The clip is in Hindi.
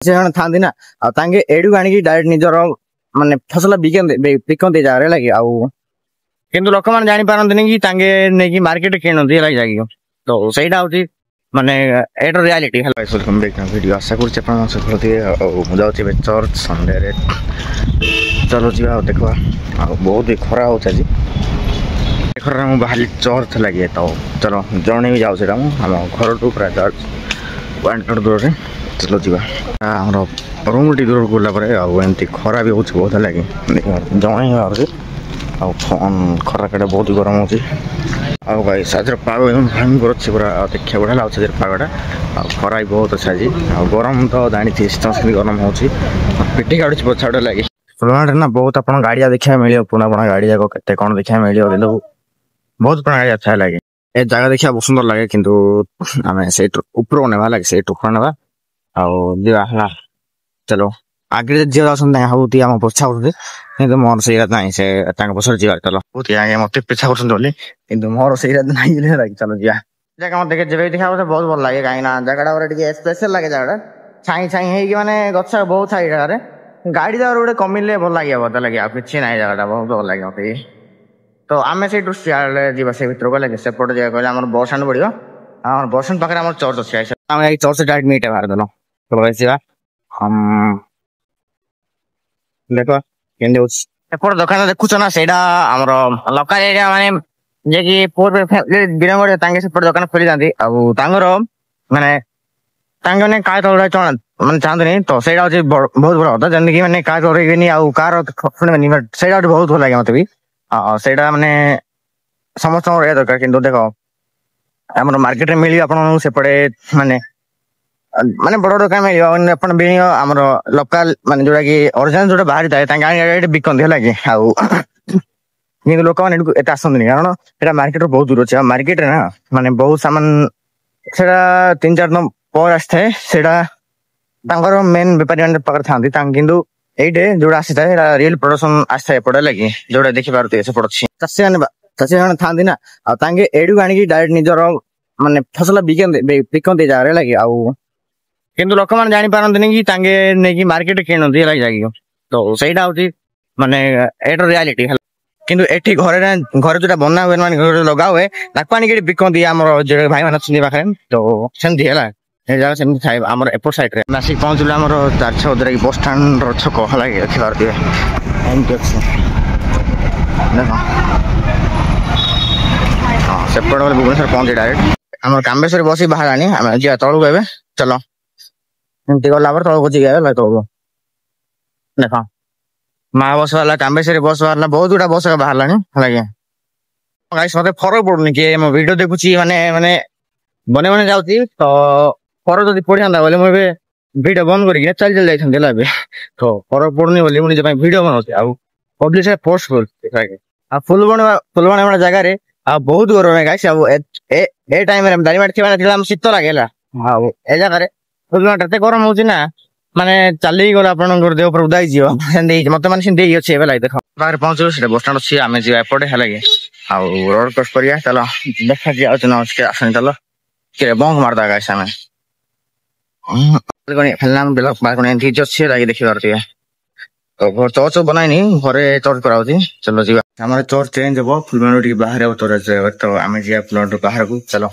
से जन था ना एडू आनिकी डायरेक्ट निजर माने फसल बिकते जगह लगे किंतु लोक मैंने जानी पारती कि नहीं मार्केट किणती लगे तो सहीटा हूँ माने एटर रियलिटी वेलकम बैक वीडियो आशा कर जाऊँ चर्च संडे चलो जी देखा बहुत ही खरा हो खरा मुझे बाहर चर्च लगे तो चलो जड़े भी जाऊँ आम घर टू पूरा चर्च 1 किलोमीटर दूर से चलो जी आम रूम टी दूर गलापर एमती खरा भी हो बहुत लगे जड़े फोन खरा कटे बहुत गरम हो भाई आज पाग एकदम भयंकर अच्छे पूरा देखा बढ़िया लगे पागटा खरा भी बहुत अच्छे आज गरम तो जानी गरम हो पिटी काटुच पछाड़ लगे फुलवाणी ना बहुत आप गाड़िया देखा मिले पुना पुना गाड़ी जाक के कौन देखा मिले बहुत पुराना गाड़ी अच्छा लगे ए जगह देखा बहुत सुंदर लगे किंतु आम से ऊपर नेवा लगे से टुकड़ा नेवा आला चलो आगे जी जाती आम पछा कि मोर से ना से पछर जी चलो आगे मत पीछा कर मोर से ना चलो जी जगह मत जब देखा बहुत भल लगे कहीं जगह स्पेशल लगे जगह छाई छाई माने गच बहुत छाई जगह गाड़ी जगह गोटे कमिले भल लगे बोलते लगे कि ना जगह बहुत भल लगे मत तो आम से जीवा से भर गले सेपट जगह कहले आम बस स्टाण्ड पड़ो बस स्टाण्ड पाखे चर्च अच्छे चर्च डायरेक्ट मीट बाहर देल तो हम देख केपट दुकान देखुच ना से लोकल एरिया माने जे कि पूर्व बिरंगड़ सेपट दुकान खोली जाती माने मैंने काय तौड़ा चढ़ा मैंने चाहते तो सही बहुत बड़ा होता जमीन मैंने काय तौड़ेगी कार से बहुत भल लगे मत भी से माने समस्त दरकार कि देख आम मार्केट मिल आपपटे माने माने बड़ दुकान मिल आम लोकल माने जोड़ा कि ओरिजिनल जो बाहरी थाए बिकती लगे कि लोक मैंने आसती कारण ये मार्केट बहुत दूर अच्छे मार्केट ना माने बहुत सामान से 3-4 दिन पर आए से मेन बेपारी पाखे था किंतु ये जो आसी था रियल प्रोडक्शन आसता है एपटे लगे जोड़ा देखी पारे से पड़े चाषी मैंने था ना एडू आनिकी डायरेक्ट निजर माने फसल बिकते जगह लगे किंतु लोक मैंने जानी पारती कि नहीं मार्केट किणती लगे तो सहीटा हूँ माने एटर रियलिटी किंतु एठी घरे जो बना हुए माने लगा हुए आनिक बिकती आम जो भाई मैंने पाखे तो सेमती है जगह सेमती थाए आम एपट सैड्रे आसिक पहुँचलु आम 4 बस स्टाण्ड छक है देखी पारे एमती अच्छे देख हाँ सेपट गले भुवनेश्वर पहुंचे डायरेक्ट आम कामेश्वरी बस बाहर आम जा तौक ए चलो एमती गला तौक जी गए तौक देख माँ बस वाला कामेश्वरी बस बाहर बहुत गुड़ा बस बाहर लगे मत फरक पड़ूनी कि वीडियो देखुची माने माने बने बने जाऊँगी तो फरक जब पड़ा बोले मुझे वीडियो बंद कर चल चल जाइए तो फरक पड़ूनी बोली मुझे वीडियो बनाऊँ पब्लिश पोस्ट कर फुलवाणी वाला जगह बहुत गरम है गाइस ए टाइम रे दारिमाटी थी शीत लगे ए जगह फुलवाणी गरम हो माने चली गला देह पर उदाई जीव मत मैंने अच्छे देख बाहर पहुंचू से बस स्टाण्ड अच्छी आम जी एपटे है रोड क्रॉस करिया चलो देखा आसन चलो कि बंक मारदा गाइस आम बालकनी अच्छे लगे देखी पारे तो चर्च बनाई घरे चर्च कराऊँ चलो जी हमारे चर्च चेंज हम फुलवाणी बाहर तो आम जी फुलवाणी बाहर को चलो